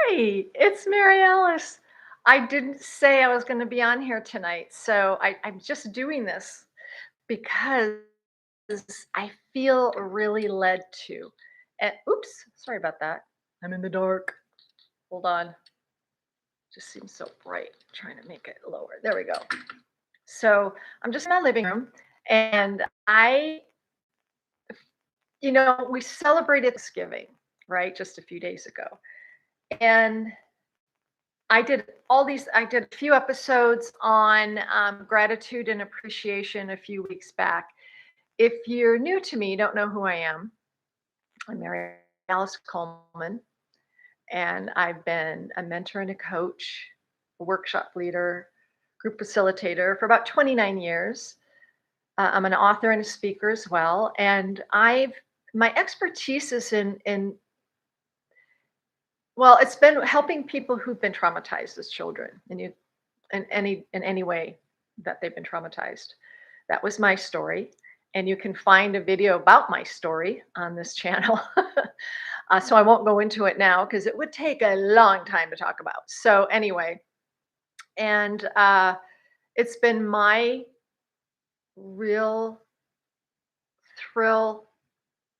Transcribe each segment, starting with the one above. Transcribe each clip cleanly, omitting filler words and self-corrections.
Hi, it's Mary Alice. I didn't say I was going to be on here tonight, so I'm just doing this because I feel really led to. And oops, sorry about that. I'm in the dark. Hold on. Just seems so bright. Trying to make it lower. There we go. So I'm just in my living room, and we celebrated Thanksgiving, right, just a few days ago. And I did a few episodes on gratitude and appreciation a few weeks back. If you're new to me, you don't know who I am. I'm Mary Alice Coleman, and I've been a mentor and a coach, a workshop leader, group facilitator for about 29 years. I'm an author and a speaker as well, and my expertise is in well, it's been helping people who've been traumatized as children, in any way that they've been traumatized. That was my story, and you can find a video about my story on this channel. So I won't go into it now because it would take a long time to talk about. So anyway, and it's been my real thrill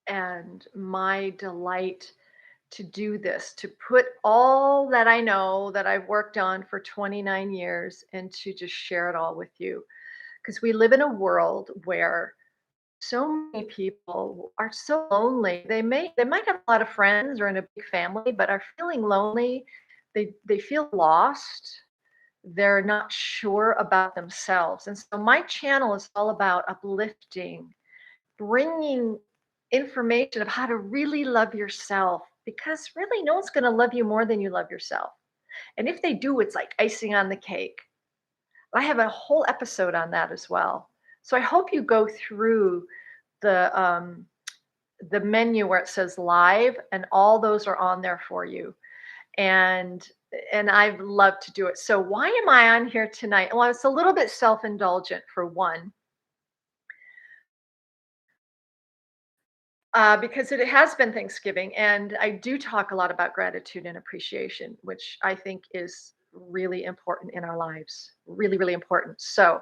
and my delight to do this, to put all that I know that I've worked on for 29 years and to just share it all with you. Because we live in a world where so many people are so lonely. They might have a lot of friends or in a big family, but are feeling lonely. They feel lost. They're not sure about themselves. And so my channel is all about uplifting, bringing information of how to really love yourself because really no one's going to love you more than you love yourself. And if they do, it's like icing on the cake. I have a whole episode on that as well. So I hope you go through the um, the menu where it says live, and all those are on there for you. And I've loved to do it. So why am I on here tonight? Well, it's a little bit self-indulgent for one, because it has been Thanksgiving, and I do talk a lot about gratitude and appreciation, which I think is really important in our lives. Really, really important. So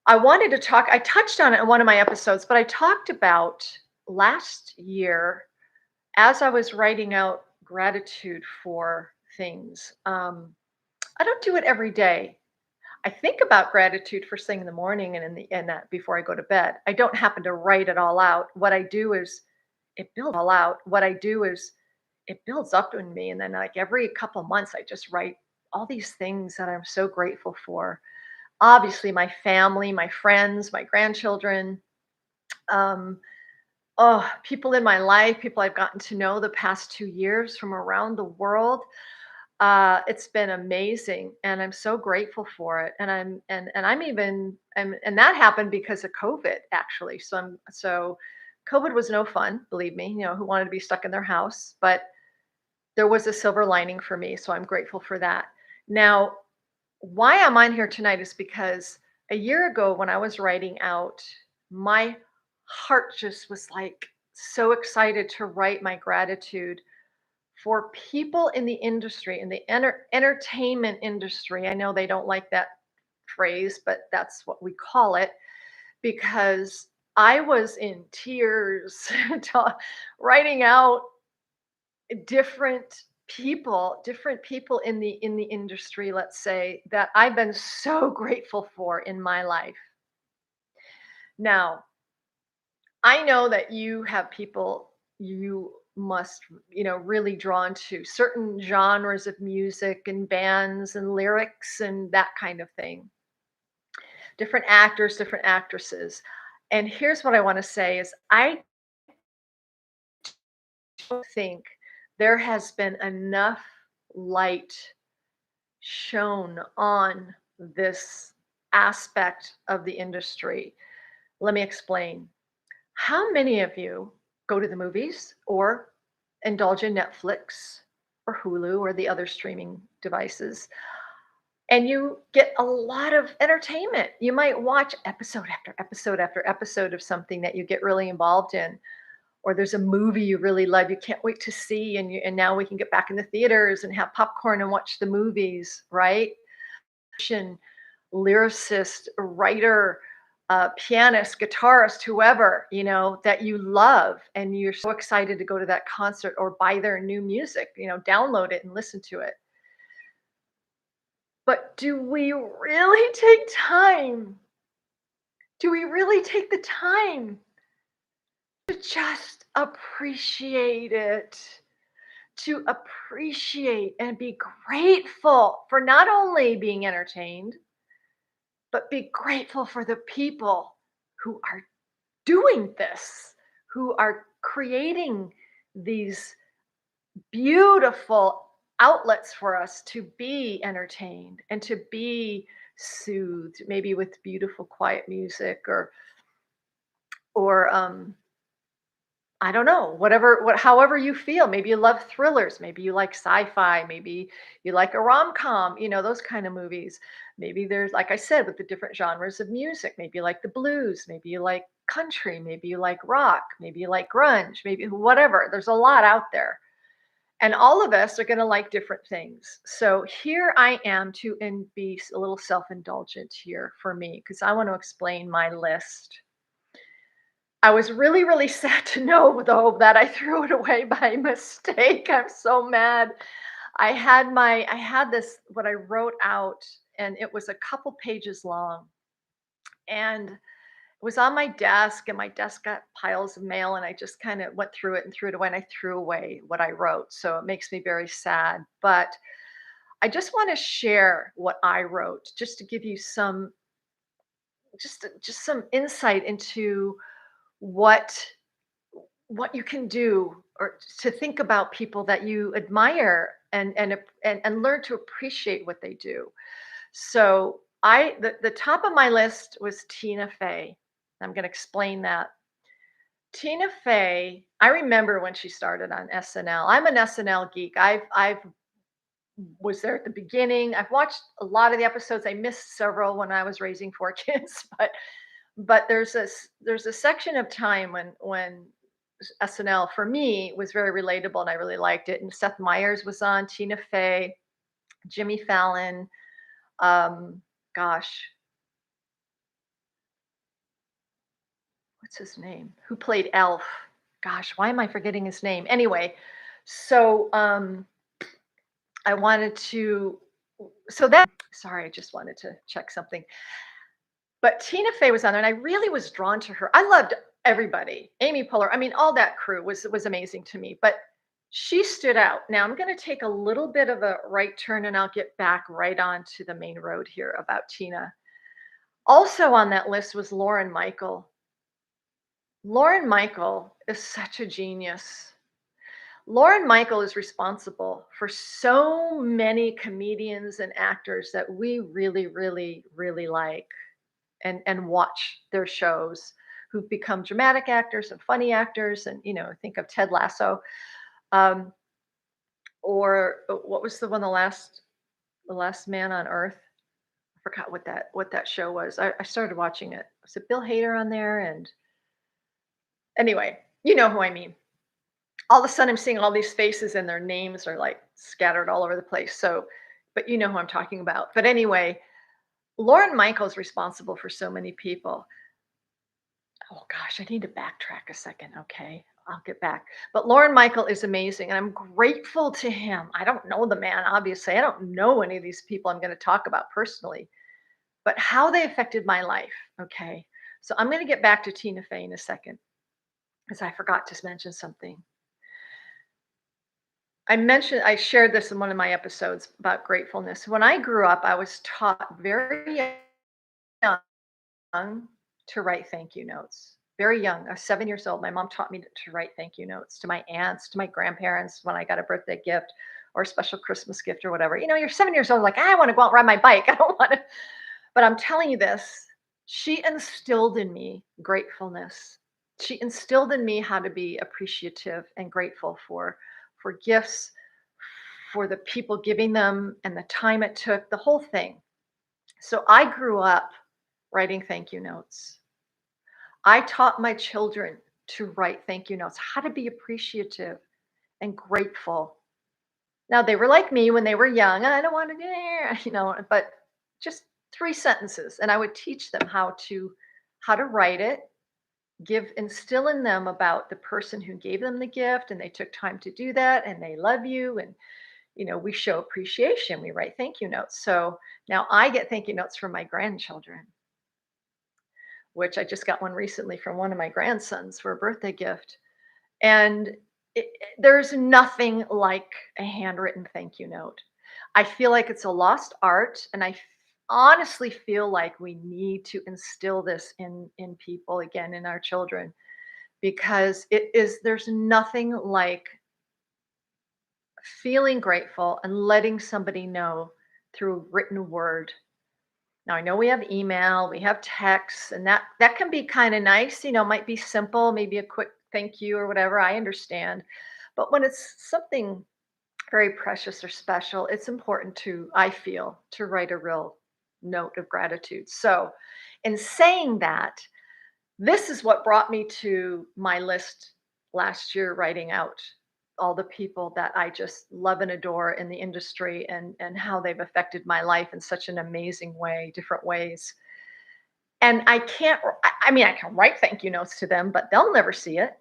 I wanted to talk, I touched on it in one of my episodes, but I talked about last year as I was writing out gratitude for things. I don't do it every day. I think about gratitude first thing in the morning and in that before I go to bed. I don't happen to write it all out. What I do is it builds up in me, and then like every couple months, I just write all these things that I'm so grateful for. Obviously, my family, my friends, my grandchildren, um, people in my life, people I've gotten to know the past 2 years from around the world. It's been amazing, and I'm so grateful for it. And that happened because of COVID, actually. So COVID was no fun, believe me. Who wanted to be stuck in their house? But there was a silver lining for me, so I'm grateful for that. Now, why I'm on here tonight is because a year ago, when I was writing out, my heart just was like so excited to write my gratitude for people in the industry, in the entertainment industry. I know they don't like that phrase, but that's what we call it because I was in tears writing out different people in the industry, let's say, that I've been so grateful for in my life. Now, I know that you have people you must, really drawn to certain genres of music and bands and lyrics and that kind of thing. Different actors, different actresses. And here's what I want to say is I don't think there has been enough light shown on this aspect of the industry. Let me explain. How many of you go to the movies or indulge in Netflix or Hulu or the other streaming devices and you get a lot of entertainment? You might watch episode after episode after episode of something that you get really involved in. or there's a movie you really love, you can't wait to see, and now we can get back in the theaters and have popcorn and watch the movies, right? Musician, lyricist, writer, pianist, guitarist, whoever, that you love, and you're so excited to go to that concert or buy their new music, download it and listen to it. But do we really take time? Do we really take the time to just appreciate it? To appreciate and be grateful for not only being entertained, but be grateful for the people who are doing this, who are creating these beautiful outlets for us to be entertained and to be soothed, maybe with beautiful quiet music, or I don't know, however you feel. Maybe you love thrillers, maybe you like sci-fi, maybe you like a rom-com, those kind of movies. Maybe there's, like I said, with the different genres of music, maybe you like the blues, maybe you like country, maybe you like rock, maybe you like grunge, maybe whatever. There's a lot out there. And all of us are going to like different things. So here I am to be a little self-indulgent here for me, because I want to explain my list. I was really, really sad to know, though, that I threw it away by mistake. I'm so mad. I had this, what I wrote out, and it was a couple pages long. And it was on my desk, and my desk got piles of mail, and I just kind of went through it and threw it away, and I threw away what I wrote. So it makes me very sad. But I just want to share what I wrote, just to give you just some insight into what what you can do, or to think about people that you admire, and learn to appreciate what they do. So the top of my list was Tina Fey. I'm going to explain that. Tina Fey, I remember when she started on SNL. I'm an SNL geek. I've was there at the beginning. I've watched a lot of the episodes. I missed several when I was raising four kids, but there's a section of time when SNL for me was very relatable, and I really liked it. And Seth Meyers was on, Tina Fey, Jimmy Fallon, um, gosh, what's his name? Who played Elf? Gosh, why am I forgetting his name? Anyway, so I wanted to, so that, sorry, I just wanted to check something. But Tina Fey was on there, and I really was drawn to her. I loved everybody. Amy Poehler, I mean, all that crew was amazing to me. But she stood out. Now I'm going to take a little bit of a right turn, and I'll get back right onto the main road here about Tina. Also on that list was Lauren Michael. Lauren Michael is such a genius. Lauren Michael is responsible for so many comedians and actors that we really, really, really like, and watch their shows, who've become dramatic actors and funny actors. And think of Ted Lasso, um, or what was the one, the last Man on Earth. I forgot what that show was. I started watching it. Was it Bill Hader on there? And anyway, you know who I mean. All of a sudden, I'm seeing all these faces, and their names are like scattered all over the place. So, but you know who I'm talking about. But anyway, Lauren Michael's responsible for so many people. Oh gosh, I need to backtrack a second. Okay, I'll get back. But Lauren Michael is amazing, and I'm grateful to him. I don't know the man, obviously. I don't know any of these people I'm going to talk about personally, but how they affected my life. Okay, so I'm going to get back to Tina Fey in a second, because I forgot to mention something. I shared this in one of my episodes about gratefulness. When I grew up, I was taught very young to write thank you notes. Very young. I was 7 years old. My mom taught me to write thank you notes to my aunts, to my grandparents when I got a birthday gift or a special Christmas gift or whatever. You're 7 years old, like, I want to go out and ride my bike. I don't want to. But I'm telling you this, she instilled in me gratefulness. She instilled in me how to be appreciative and grateful for gifts, for the people giving them, and the time it took, the whole thing. So I grew up writing thank you notes. I taught my children to write thank you notes, how to be appreciative and grateful. Now they were like me when they were young. I don't want to, but just 3 sentences, and I would teach them how to write it, give instill in them about the person who gave them the gift, and they took time to do that, and they love you, and we show appreciation. We write thank you notes. So now I get thank you notes from my grandchildren, which I just got one recently from one of my grandsons for a birthday gift. And there's nothing like a handwritten thank you note. I feel like it's a lost art, and honestly feel like we need to instill this in people again, in our children, because there's nothing like feeling grateful and letting somebody know through written word. Now I know we have email, we have texts, and that can be kind of nice, might be simple, maybe a quick thank you or whatever. I understand. But when it's something very precious or special, it's important I feel, to write a real note of gratitude. So, in saying that, this is what brought me to my list last year, writing out all the people that I just love and adore in the industry, and how they've affected my life in such an amazing way, different ways. And I can't, I mean, I can write thank you notes to them, but they'll never see it.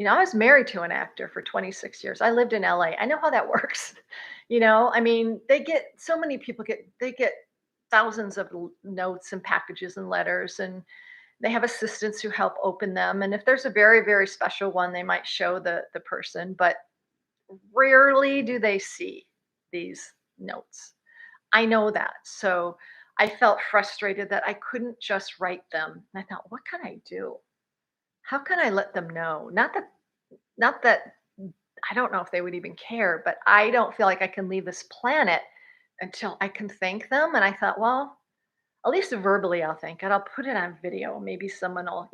I was married to an actor for 26 years. I lived in LA. I know how that works. I mean, so many people they get thousands of notes and packages and letters, and they have assistants who help open them. And if there's a very, very special one, they might show the person, but rarely do they see these notes. I know that. So I felt frustrated that I couldn't just write them. And I thought, what can I do? How can I let them know? Not that I don't know if they would even care, but I don't feel like I can leave this planet until I can thank them. And I thought, well, at least verbally I'll thank it. I'll put it on video. Maybe someone will,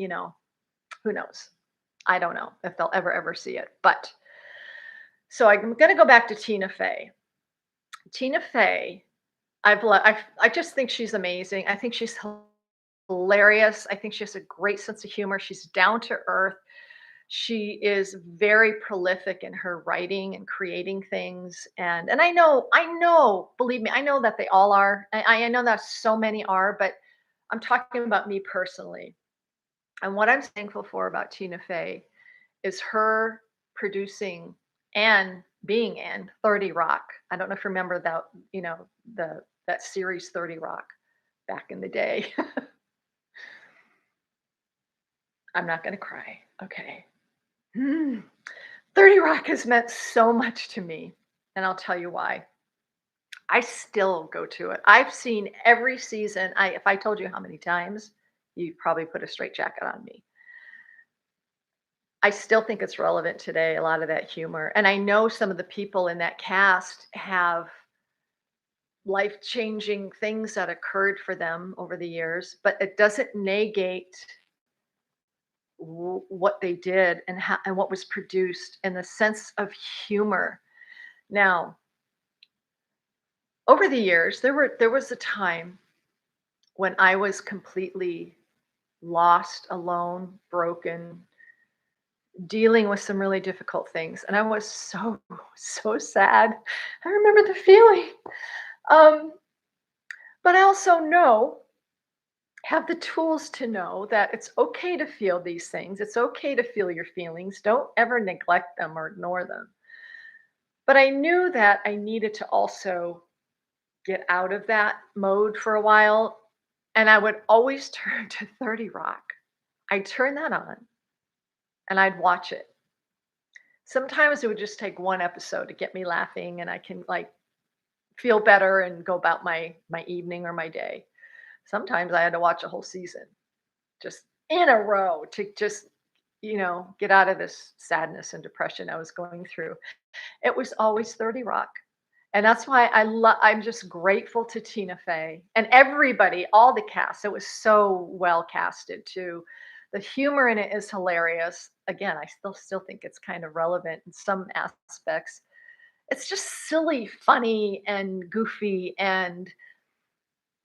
who knows? I don't know if they'll ever see it. But so I'm going to go back to Tina Fey. Tina Fey, I just think she's amazing. I think she's hilarious. I think she has a great sense of humor. She's down to earth. She is very prolific in her writing and creating things. And I know, believe me, I know that they all are. I know that so many are, but I'm talking about me personally. And what I'm thankful for about Tina Fey is her producing and being in 30 Rock. I don't know if you remember that, that series 30 Rock back in the day. I'm not going to cry. Okay. 30 Rock has meant so much to me, and I'll tell you why. I still go to it. I've seen every season. If I told you how many times, you'd probably put a straitjacket on me. I still think it's relevant today, a lot of that humor. And I know some of the people in that cast have life-changing things that occurred for them over the years, but it doesn't negate what they did, and what was produced, and the sense of humor. Now, over the years, there was a time when I was completely lost, alone, broken, dealing with some really difficult things, and I was so sad. I remember the feeling. Um, but I also have the tools to know that it's okay to feel these things. It's okay to feel your feelings. Don't ever neglect them or ignore them. But I knew that I needed to also get out of that mode for a while. And I would always turn to 30 Rock. I'd turn that on and I'd watch it. Sometimes it would just take one episode to get me laughing, and I can like feel better and go about my evening or my day. Sometimes I had to watch a whole season just in a row to just, get out of this sadness and depression I was going through. It was always 30 Rock. And that's why I'm just grateful to Tina Fey and everybody, all the cast. It was so well casted too. The humor in it is hilarious. Again, I still think it's kind of relevant in some aspects. It's just silly, funny, and goofy, and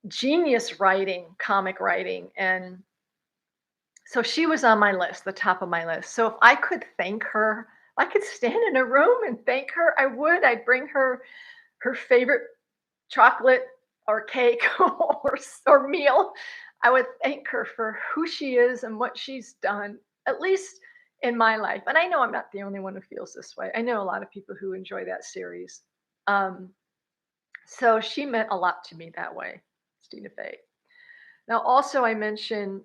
genius writing, comic writing. And So she was on my list, the top of my list. So if I could thank her, I could stand in a room and thank her, I would. I'd bring her her favorite chocolate or cake or meal. I would thank her for who she is and what she's done, at least in my life. And I know I'm not the only one who feels this way. I know a lot of people who enjoy that series. Um, so she meant a lot to me that way, Stina Fey. Now, also, I mentioned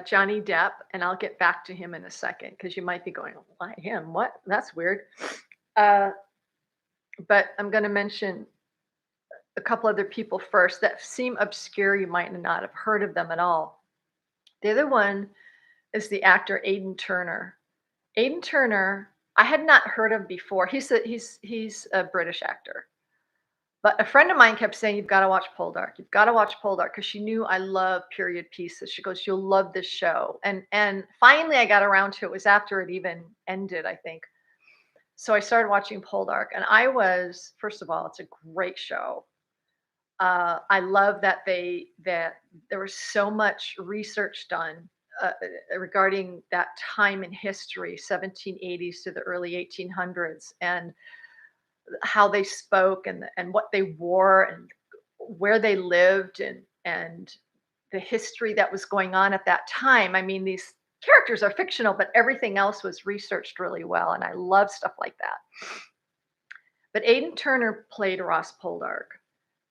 Johnny Depp, and I'll get back to him in a second because you might be going, why him? What? That's weird. Uh, but I'm going to mention a couple other people first that seem obscure. You might not have heard of them at all. The other one is the actor Aidan Turner. Aidan Turner, I had not heard of before. He's a British actor. But a friend of mine kept saying, "You've got to watch Poldark. You've got to watch Poldark," because she knew I love period pieces. She goes, "You'll love this show." And finally, I got around to it. It was after it even ended, I think. So I started watching Poldark, and I was, first of all, it's a great show. I love that there was so much research done regarding that time in history, 1780s to the early 1800s, and how they spoke and what they wore and where they lived and the history that was going on at that time. I mean, these characters are fictional, but everything else was researched really well, and I love stuff like that. But Aidan Turner played Ross Poldark,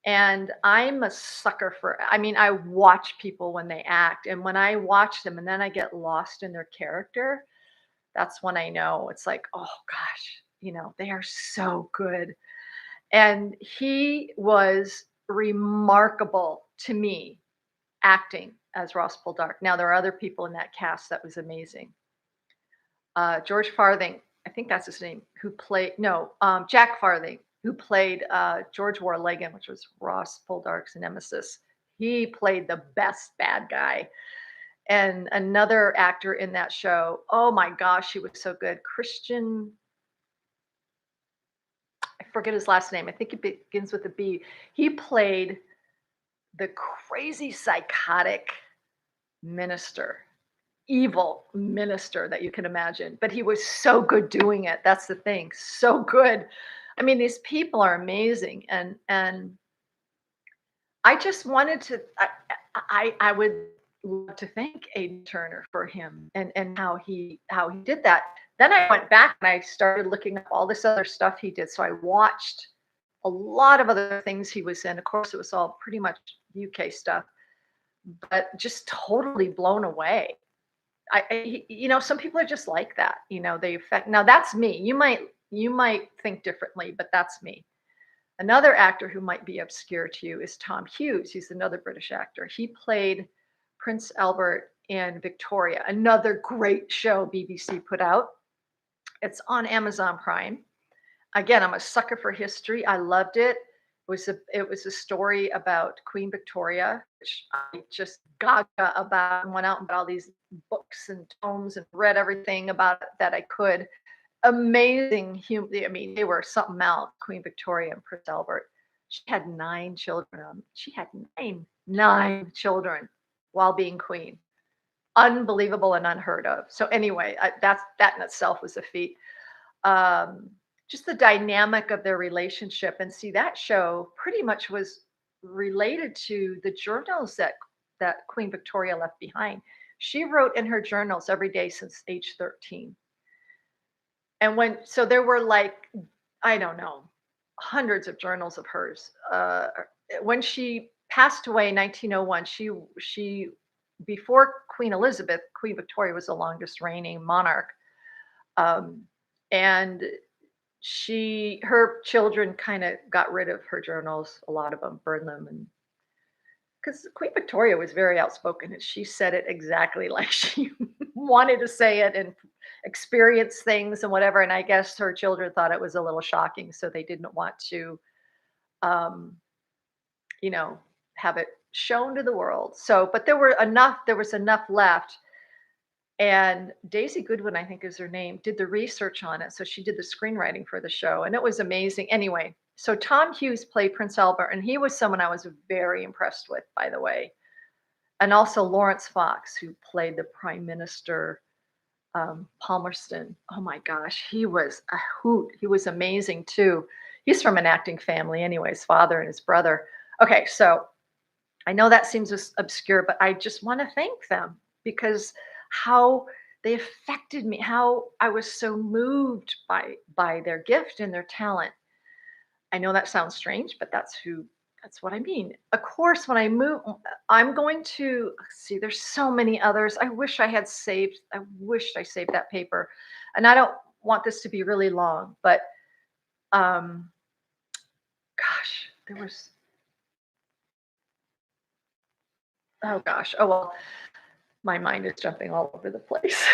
and I'm a sucker for. I mean, I watch people when they act, and when I watch them, and then I get lost in their character. That's when I know it's like, oh gosh, they are so good. And he was remarkable to me acting as Ross Poldark. Now, there are other people in that cast that was amazing. George Farthing, I think that's his name, who played, no, Jack Farthing, who played George Warlegan, which was Ross Poldark's nemesis. He played the best bad guy. And another actor in that show, oh my gosh, he was so good. Christian, I forget his last name. I think it begins with a B. He played the crazy psychotic minister, evil minister that you can imagine. But he was so good doing it. That's the thing. So good. I mean, these people are amazing. And I just wanted to I would love to thank Aidan Turner for him and how he did that. Then I went back and I started looking up all this other stuff he did. So I watched a lot of other things he was in. Of course, it was all pretty much UK stuff, but just totally blown away. Some people are just like that. They affect. Now that's me. You might think differently, but that's me. Another actor who might be obscure to you is Tom Hughes. He's another British actor. He played Prince Albert in Victoria, another great show BBC put out. It's on Amazon Prime. Again, I'm a sucker for history. I loved it. It was a story about Queen Victoria, which I just gaga about and went out and bought all these books and tomes and read everything about it that I could. Amazing human. I mean, they were something else. Queen Victoria and Prince Albert. She had 9 children. She had nine children while being queen. Unbelievable and unheard of. So anyway, that in itself was a feat. Um, just the dynamic of their relationship, and see that show pretty much was related to the journals that Queen Victoria left behind. She wrote in her journals every day since age 13. And so there were, like, I don't know, hundreds of journals of hers. When she passed away in 1901, she before Queen Elizabeth, Queen Victoria was the longest reigning monarch. Um, and her children kind of got rid of her journals, a lot of them, burned them, and because Queen Victoria was very outspoken and she said it exactly like she wanted to say it and experience things and whatever. And I guess her children thought it was a little shocking, so they didn't want to, um, you know, have it shown to the world. So, but there was enough left. And Daisy Goodwin, I think is her name, did the research on it. So she did the screenwriting for the show, and it was amazing. Anyway, so Tom Hughes played Prince Albert, and he was someone I was very impressed with, by the way. and also Lawrence Fox, who played the Prime Minister, Palmerston. Oh my gosh, he was a hoot. He was amazing too. He's from an acting family anyway, his father and his brother. Okay, so I know that seems obscure, but I just want to thank them because how they affected me, how I was so moved by their gift and their talent. I know that sounds strange, but that's what I mean. Of course, when I move, I'm going to see, there's so many others. I wished I saved that paper. And I don't want this to be really long, but um gosh, there was oh gosh. Oh well, my mind is jumping all over the place.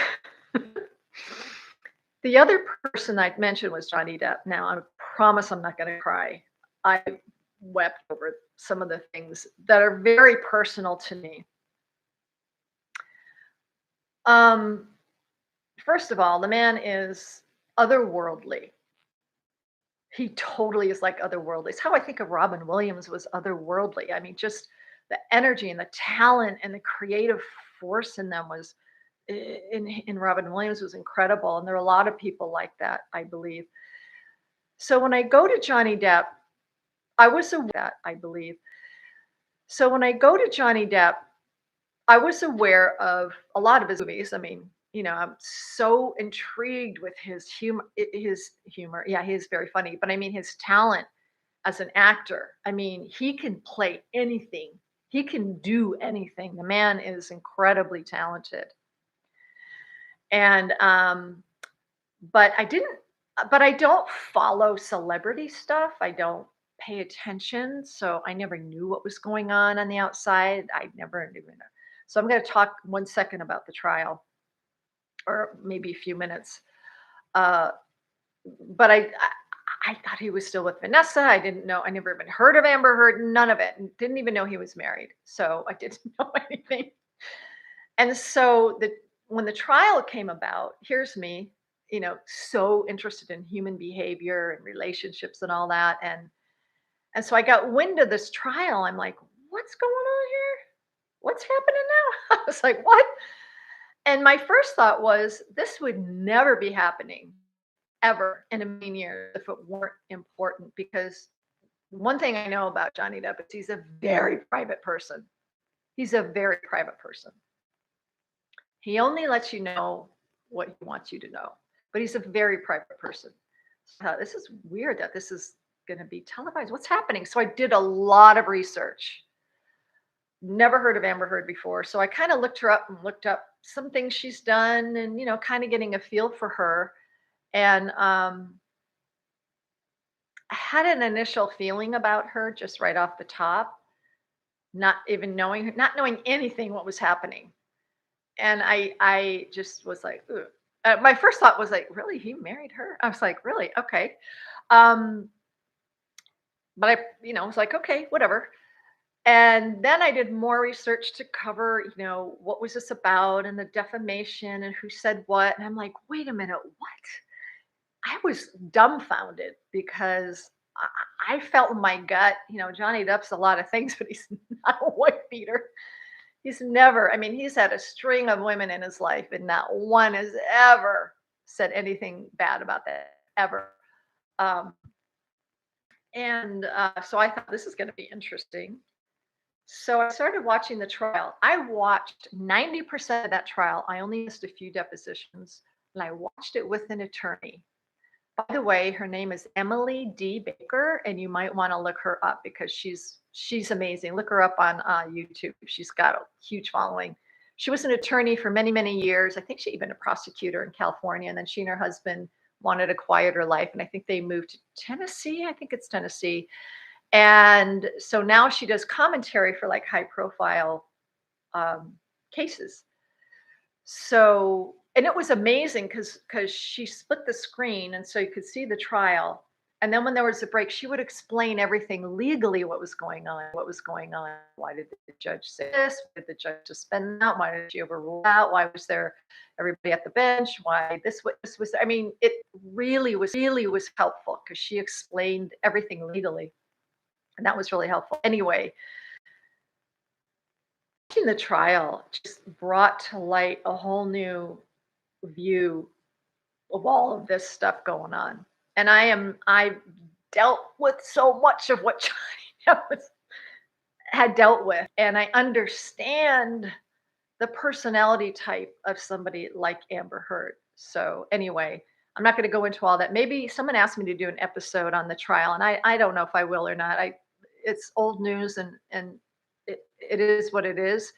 The other person I'd mentioned was Johnny Depp. Now, I promise I'm not going to cry. I wept over some of the things that are very personal to me. Um, First of all, the man is otherworldly. He totally is like otherworldly. It's how I think of Robin Williams was otherworldly. I mean, just the energy and the talent and the creative force in them was in Robin Williams was incredible. And there are a lot of people like that, I believe. So when I go to Johnny Depp, I was aware that I believe. So when I go to Johnny Depp, I was aware of a lot of his movies. I mean, I'm so intrigued with his humor. His humor, yeah, he is very funny. But I mean, his talent as an actor. I mean, he can play anything. He can do anything. The man is incredibly talented. And but I didn't. But I don't follow celebrity stuff. I don't pay attention, so I never knew what was going on the outside. I never knew. So I'm going to talk 1 second about the trial, or maybe a few minutes. Uh, but I thought he was still with Vanessa. I didn't know. I never even heard of Amber Heard. None of it. And didn't even know he was married. So I didn't know anything. And so when the trial came about, here's me, so interested in human behavior and relationships and all that. And so I got wind of this trial. I'm like, what's going on here? What's happening now? I was like, what? And my first thought was, this would never be happening ever in a million years if it weren't important. Because one thing I know about Johnny Depp is he's a very private person. He's a very private person. He only lets you know what he wants you to know, but he's a very private person. So this is weird that this is going to be televised. What's happening? So I did a lot of research. Never heard of Amber Heard before. So I kind of looked her up and looked up some things she's done and, kind of getting a feel for her. And I had an initial feeling about her just right off the top, not even knowing her, not knowing anything what was happening. And I just was like, "Ugh." My first thought was like, really, he married her? I was like, really? Okay. Um, but I was like, okay, whatever. And then I did more research to cover, what was this about and the defamation and who said what. And I'm like, wait a minute, what? I was dumbfounded because I felt in my gut, Johnny Depp's a lot of things, but he's not a wife beater. He's never, I mean, he's had a string of women in his life, and not one has ever said anything bad about that, ever. Um, and so I thought this is going to be interesting. So I started watching the trial. I watched 90% of that trial. I only missed a few depositions, and I watched it with an attorney. By the way, her name is Emily D. Baker, and you might want to look her up because she's amazing. Look her up on YouTube. She's got a huge following. She was an attorney for many, many years. I think she even a prosecutor in California, and then she and her husband wanted a quieter life, and I think they moved to Tennessee. I think it's Tennessee. And so now she does commentary for like high profile cases. So, and it was amazing because she split the screen, and so you could see the trial. And then when there was a break, she would explain everything legally, what was going on, what was going on. Why did the judge say this? Why did the judge suspend that? Why did she overrule that? Why was there everybody at the bench? Why this was, I mean, it really was helpful because she explained everything legally. And that was really helpful. Anyway, watching the trial just brought to light a whole new view of all of this stuff going on. And I dealt with so much of what Johnny Depp had dealt with, and I understand the personality type of somebody like Amber Heard. So anyway, I'm not going to go into all that. Maybe someone asked me to do an episode on the trial, and I don't know if I will or not. It's old news, and it is what it is.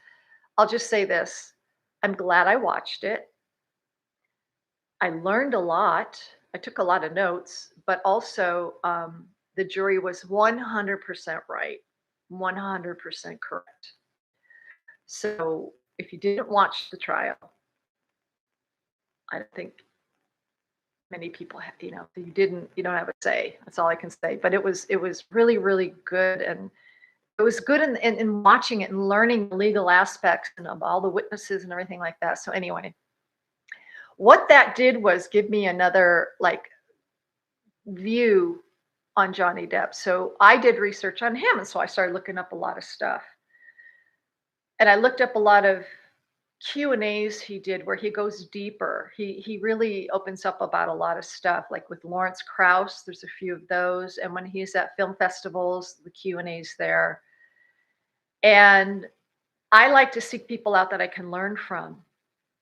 I'll just say this: I'm glad I watched it. I learned a lot. I took a lot of notes, but also the jury was 100% right, 100% correct. So if you didn't watch the trial, I don't think many people have, you don't have a say. That's all I can say. But it was really, really good. And it was good in watching it and learning the legal aspects and of all the witnesses and everything like that. So anyway, what that did was give me another like view on Johnny Depp. So I did research on him. And so I started looking up a lot of stuff. And I looked up a lot of Q&As he did where he goes deeper. He really opens up about a lot of stuff, like with Lawrence Krauss, there's a few of those. And when he's at film festivals, the Q&As there. And I like to seek people out that I can learn from.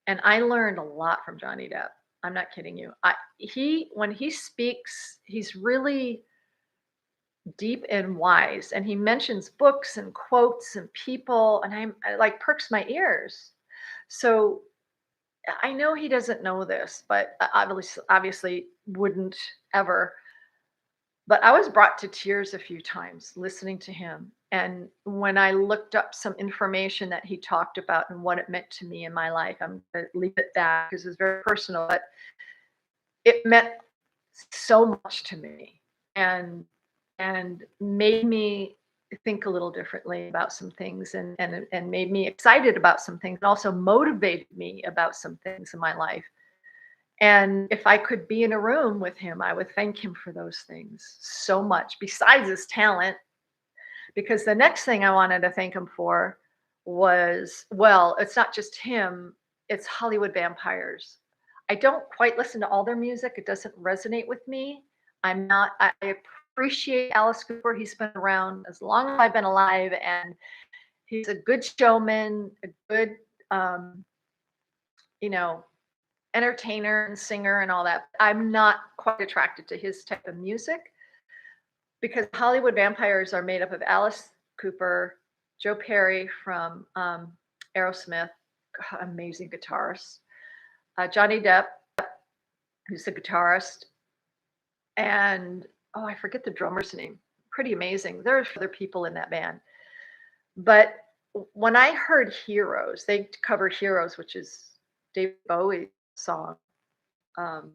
And I learned a lot from Johnny Depp. I'm not kidding you. When he speaks, he's really deep and wise, and he mentions books and quotes and people, and I like perks my ears. So I know he doesn't know this, but obviously wouldn't ever. But I was brought to tears a few times listening to him. And when I looked up some information that he talked about and what it meant to me in my life, I'm going to leave it at that because it's very personal, but it meant so much to me and made me think a little differently about some things and made me excited about some things and also motivated me about some things in my life. And if I could be in a room with him, I would thank him for those things so much, besides his talent. Because the next thing I wanted to thank him for was, well, it's not just him, it's Hollywood vampires. I don't quite listen to all their music. It doesn't resonate with me. I appreciate Alice Cooper. He's been around as long as I've been alive, and he's a good showman, a good, you know, entertainer and singer and all that. I'm not quite attracted to his type of music because Hollywood vampires are made up of Alice Cooper, Joe Perry from Aerosmith, amazing guitarist, Johnny Depp, who's the guitarist, and oh, I forget the drummer's name. Pretty amazing. There are other people in that band. But when I heard Heroes, they covered Heroes, which is David Bowie's song. And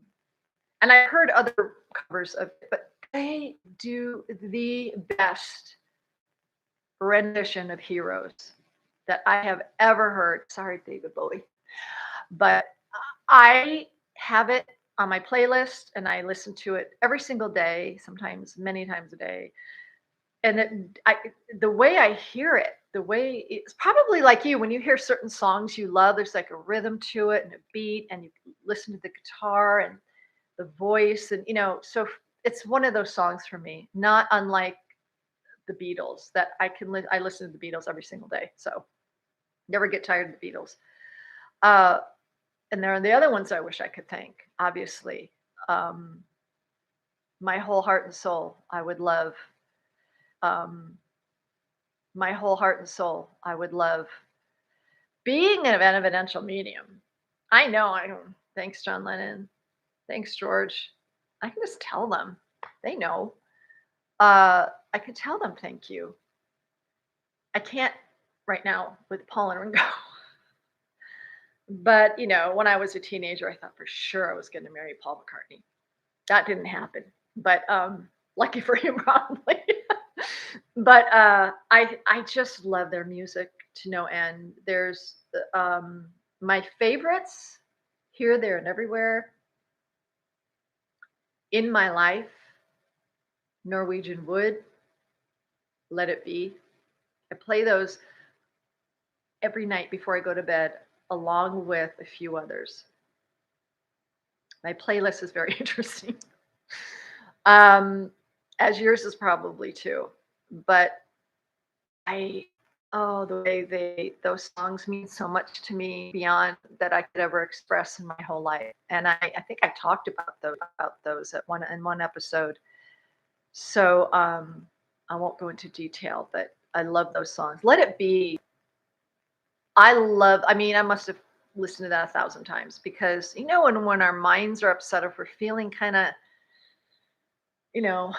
I heard other covers of it, but they do the best rendition of Heroes that I have ever heard. Sorry, David Bowie. But I have it on my playlist and I listen to it every single day, sometimes many times a day. And the way I hear it, the way it's probably like you, when you hear certain songs you love, there's like a rhythm to it and a beat, and you listen to the guitar and the voice, and so it's one of those songs for me, not unlike the Beatles that I listen to the Beatles every single day, so never get tired of the Beatles. And there are the other ones I wish I could thank, obviously. My whole heart and soul, I would love. My whole heart and soul, I would love being an evidential medium. I know I don't. Thanks, John Lennon. Thanks, George. I can just tell them. They know. I can tell them thank you. I can't right now with Paul and Ringo. But, when I was a teenager, I thought for sure I was going to marry Paul McCartney. That didn't happen. But lucky for him, probably. But I just love their music to no end. There's my favorites here, there, and everywhere in my life. Norwegian Wood, Let It Be. I play those every night before I go to bed, along with a few others. My playlist is very interesting, um, as yours is probably too. But I, oh, the way those songs mean so much to me beyond that I could ever express in my whole life. And I think I talked about those at one episode. So I won't go into detail, but I love those songs. Let It Be. I mean, I must have listened to that 1,000 times because when our minds are upset, if we're feeling kind of, you know,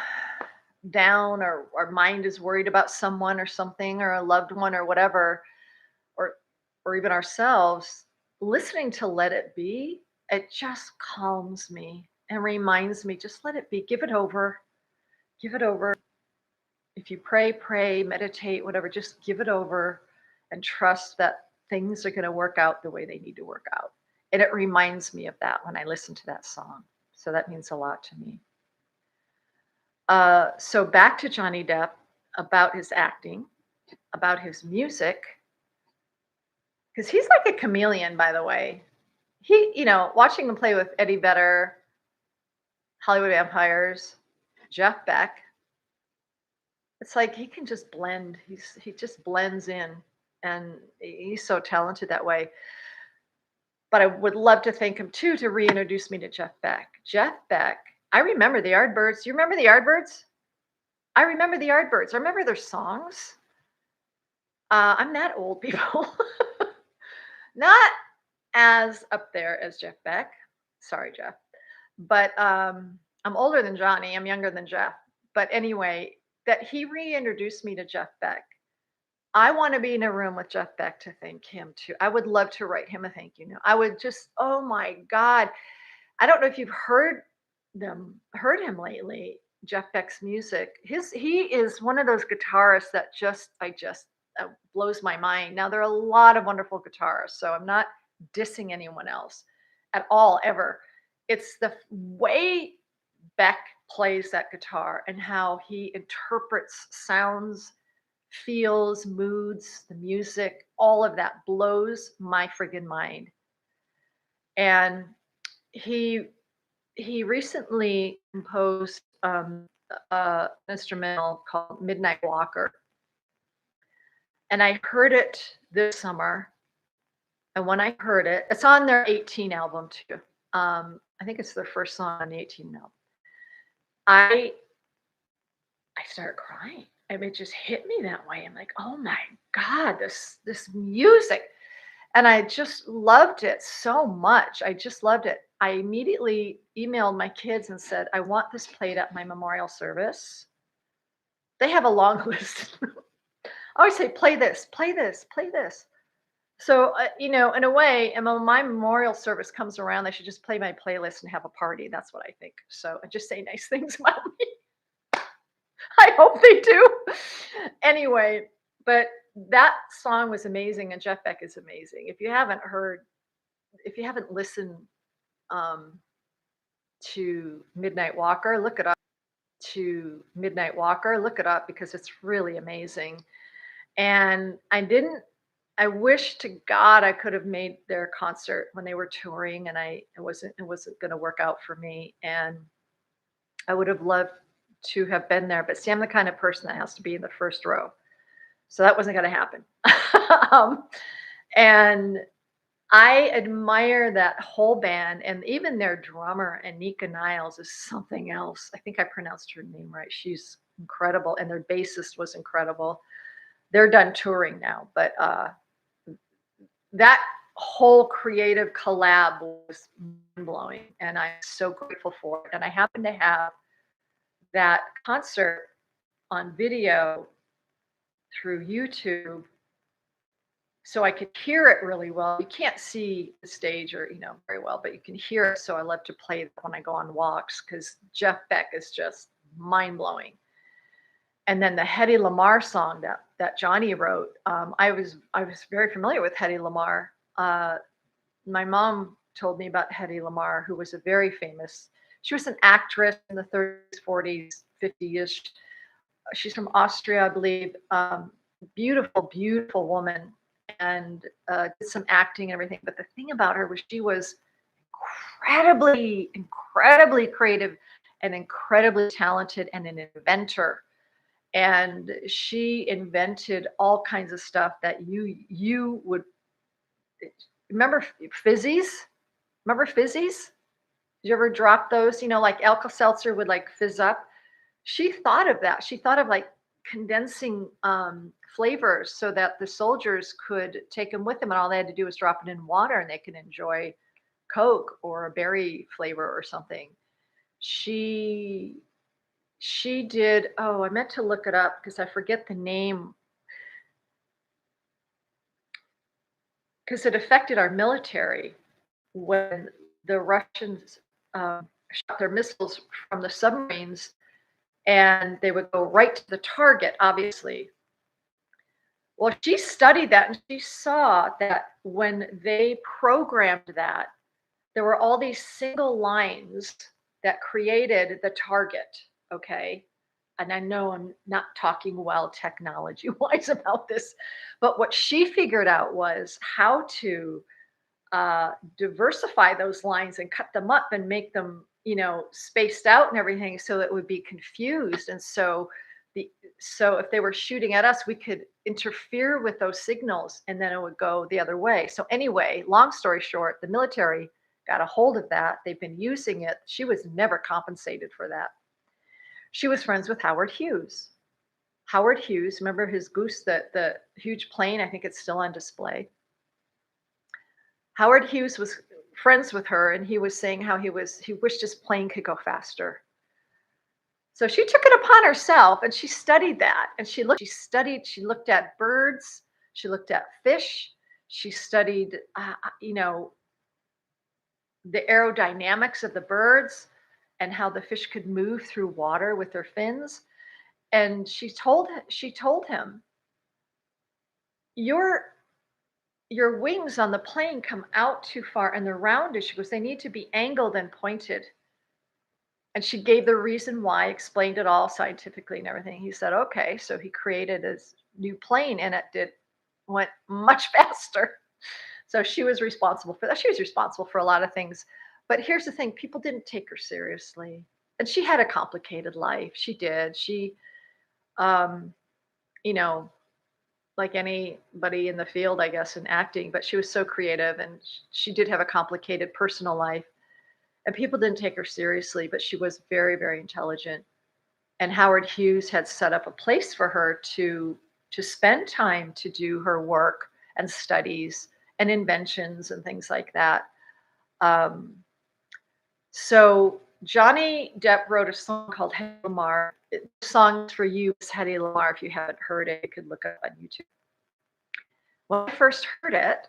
down, or our mind is worried about someone or something or a loved one or whatever, or even ourselves, listening to Let It Be, it just calms me and reminds me, just let it be, give it over, give it over. If you pray, meditate, whatever, just give it over and trust that things are going to work out the way they need to work out. And it reminds me of that when I listen to that song. So that means a lot to me. So back to Johnny Depp, about his acting, about his music, because he's like a chameleon, by the way. Watching him play with Eddie Vedder, Hollywood Vampires, Jeff Beck, it's like he can just blend. He just blends in, and he's so talented that way. But I would love to thank him too to reintroduce me to Jeff Beck. Jeff Beck, I remember the Yardbirds. You remember the Yardbirds? I remember the Yardbirds. I remember their songs. I'm that old, people. Not as up there as Jeff Beck. Sorry, Jeff. But I'm older than Johnny. I'm younger than Jeff. But anyway, that he reintroduced me to Jeff Beck. I want to be in a room with Jeff Beck to thank him too. I would love to write him a thank you note. I would just, oh my God. I don't know if you've heard him lately, Jeff Beck's music. He is one of those guitarists that just blows my mind. Now there are a lot of wonderful guitarists, so I'm not dissing anyone else at all ever. It's the way Beck plays that guitar and how he interprets sounds, feels, moods, the music, all of that blows my friggin' mind. And he recently composed an instrumental called Midnight Walker. And I heard it this summer. And when I heard it, it's on their 18 album too. I think it's their first song on the 18 album. I started crying. I mean, it just hit me that way. I'm like, oh my God, this music. And I just loved it so much. I just loved it. I immediately emailed my kids and said, I want this played at my memorial service. They have a long list. I always say, play this, play this, play this. So, in a way, and when my memorial service comes around, they should just play my playlist and have a party. That's what I think. So I just say nice things about me. I hope they do. Anyway, but that song was amazing, and Jeff Beck is amazing. If you haven't listened to Midnight Walker, look it up. To Midnight Walker, look it up because it's really amazing. And I wish to God I could have made their concert when they were touring, and it wasn't going to work out for me. And I would have loved to have been there, but see, I'm the kind of person that has to be in the first row, so that wasn't going to happen. And I admire that whole band, and even their drummer, Anika Niles, is something else. I think I pronounced her name right. She's incredible, and their bassist was incredible. They're done touring now, but that whole creative collab was mind-blowing, and I'm so grateful for it. And I happen to have that concert on video through YouTube, so I could hear it really well. You can't see the stage or very well, but you can hear it. So I love to play it when I go on walks because Jeff Beck is just mind-blowing. And then the Hedy Lamarr song that Johnny wrote, I was very familiar with Hedy Lamarr. My mom told me about Hedy Lamarr, who was a very famous. She was an actress in the 30s, 40s, 50s. She's from Austria, I believe. Beautiful, beautiful woman. and did some acting and everything. But the thing about her was she was incredibly, incredibly creative and incredibly talented and an inventor. And she invented all kinds of stuff that you would remember. Fizzies? Remember fizzies? Did you ever drop those? You know, like Alka-Seltzer would like fizz up. She thought of that. She thought of like condensing flavors so that the soldiers could take them with them, and all they had to do was drop it in water, and they could enjoy Coke or a berry flavor or something. She she did. Oh, I meant to look it up because I forget the name because it affected our military when the Russians shot their missiles from the submarines, and they would go right to the target, obviously. Well, she studied that and she saw that when they programmed that, there were all these single lines that created the target. Okay. And I know I'm not talking well technology wise about this, but what she figured out was how to diversify those lines and cut them up and make them, spaced out and everything so it would be confused. And the so if they were shooting at us, we could interfere with those signals and then it would go the other way. So anyway, long story short, the military got a hold of that. They've been using it. She was never compensated for that. She was friends with Howard Hughes. Howard Hughes, remember his goose, the huge plane? I think it's still on display. Howard Hughes was friends with her, and he was saying how he wished his plane could go faster. So she took it upon herself and she studied that. And she looked at birds, she looked at fish, she studied, the aerodynamics of the birds and how the fish could move through water with their fins. And she told him, your wings on the plane come out too far and they're rounded. She goes, they need to be angled and pointed. And she gave the reason why, explained it all scientifically and everything. He said, okay. So he created his new plane and went much faster. So she was responsible for that. She was responsible for a lot of things. But here's the thing, people didn't take her seriously. And she had a complicated life. She did. She, you know, like anybody in the field, I guess, in acting, but she was so creative and she did have a complicated personal life. And people didn't take her seriously, but she was very, very intelligent. And Howard Hughes had set up a place for her to spend time to do her work and studies and inventions and things like that. So Johnny Depp wrote a song called Hedy Lamarr. Songs for You is Hedy Lamarr. If you haven't heard it, you could look up on YouTube. When I first heard it,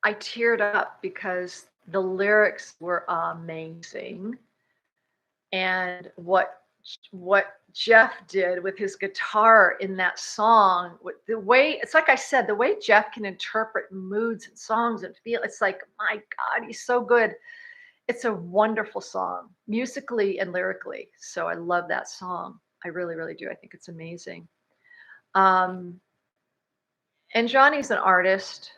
I teared up because the lyrics were amazing. And what Jeff did with his guitar in that song, the way, it's like I said, the way Jeff can interpret moods and songs and feel, it's like, my God, he's so good. It's a wonderful song, musically and lyrically. So I love that song. I really, really do. I think it's amazing. And Johnny's an artist.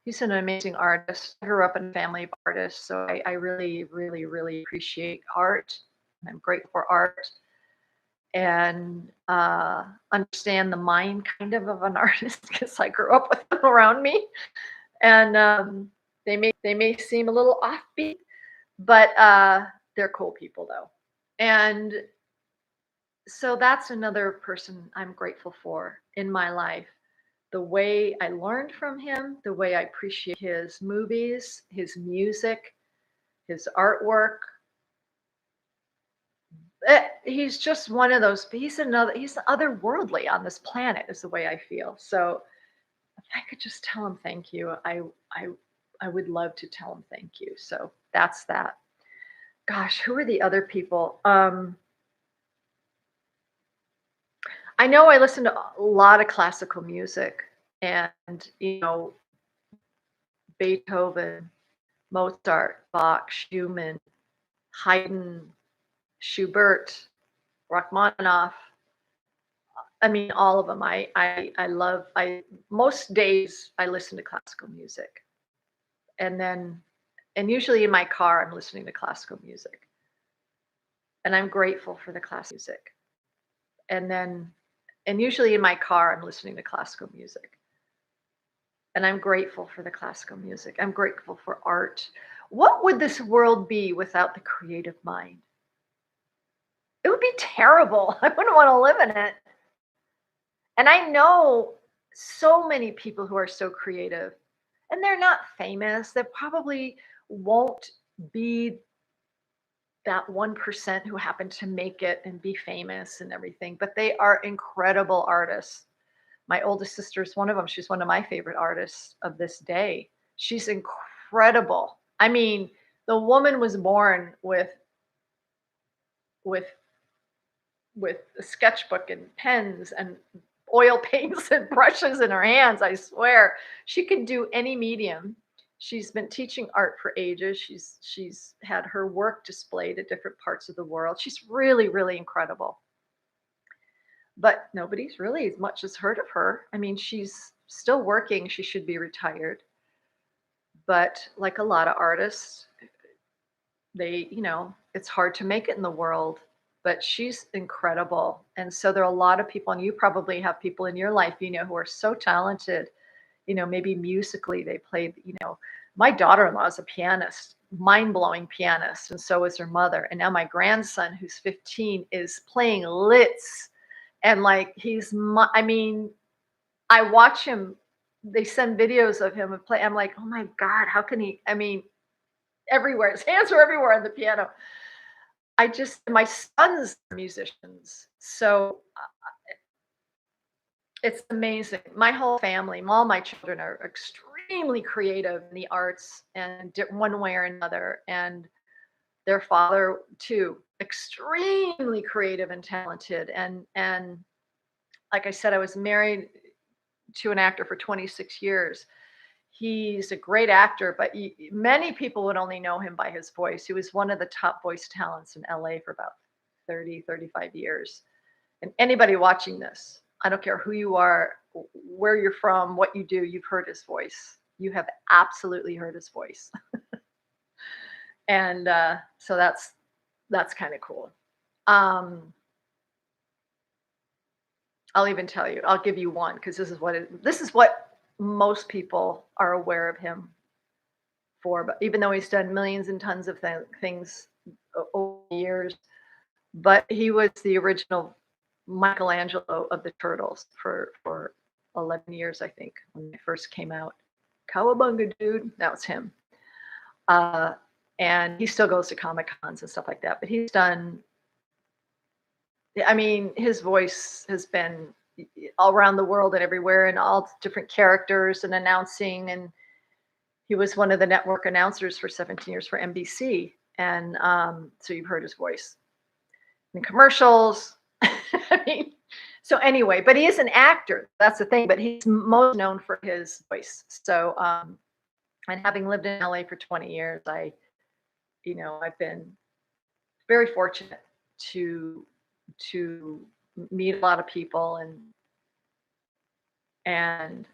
He's an amazing artist. I grew up in a family of artists, so I really, really, really appreciate art. I'm grateful for art and understand the mind kind of an artist because I grew up with them around me. And they may seem a little offbeat, but they're cool people though. And so that's another person I'm grateful for in my life. The way I learned from him, the way I appreciate his movies, his music, his artwork. He's just one of those. He's otherworldly on this planet, is the way I feel. So if I could just tell him thank you, I would love to tell him thank you. So that's that. Gosh, who are the other people? I know I listen to a lot of classical music, and Beethoven, Mozart, Bach, Schumann, Haydn, Schubert, Rachmaninoff, I mean, all of them. I love. I Most days I listen to classical music, and then and usually in my car I'm listening to classical music, and I'm grateful for the classical music. And then and usually in my car I'm listening to classical music, and I'm grateful for the classical music. I'm grateful for art. What would this world be without the creative mind? It would be terrible. I wouldn't want to live in it. And I know so many people who are so creative, and they're not famous. They probably won't be that 1% who happen to make it and be famous and everything, but they are incredible artists. My oldest sister is one of them. She's one of my favorite artists of this day. She's incredible. I mean, the woman was born with with a sketchbook and pens and oil paints and brushes in her hands. I swear, she can do any medium. She's been teaching art for ages. She's had her work displayed at different parts of the world. She's really, really incredible. But nobody's really as much as heard of her. I mean, she's still working. She should be retired. But like a lot of artists, it's hard to make it in the world, but she's incredible. And so there are a lot of people, and you probably have people in your life, who are so talented, maybe musically they play, my daughter-in-law is a pianist, mind-blowing pianist, and so is her mother. And now my grandson, who's 15, is playing Litz. And like, I mean, I watch him, they send videos of him and play. I'm like, oh my God, how can he? I mean, everywhere. His hands are everywhere on the piano. My sons are musicians. So it's amazing. My whole family, all my children are extremely creative in the arts and one way or another. And their father too, extremely creative and talented. And like I said, I was married to an actor for 26 years. He's a great actor, but many people would only know him by his voice. He was one of the top voice talents in LA for about 30, 35 years. And anybody watching this, I don't care who you are, where you're from, what you do, you've heard his voice. You have absolutely heard his voice. And so that's kind of cool. I'll even tell you, I'll give you one, because this is what most people are aware of him for. But even though he's done millions and tons of things over the years, but he was the original Michelangelo of the Turtles for 11 years, I think, when they first came out. Cowabunga, dude, that was him. And he still goes to Comic Cons and stuff like that. But he's done. I mean, his voice has been all around the world and everywhere, and all different characters and announcing. And he was one of the network announcers for 17 years for NBC. And so you've heard his voice in commercials. I mean, so anyway, but he is an actor. That's the thing. But he's most known for his voice. So, and having lived in LA for 20 years, I've been very fortunate to meet a lot of people, and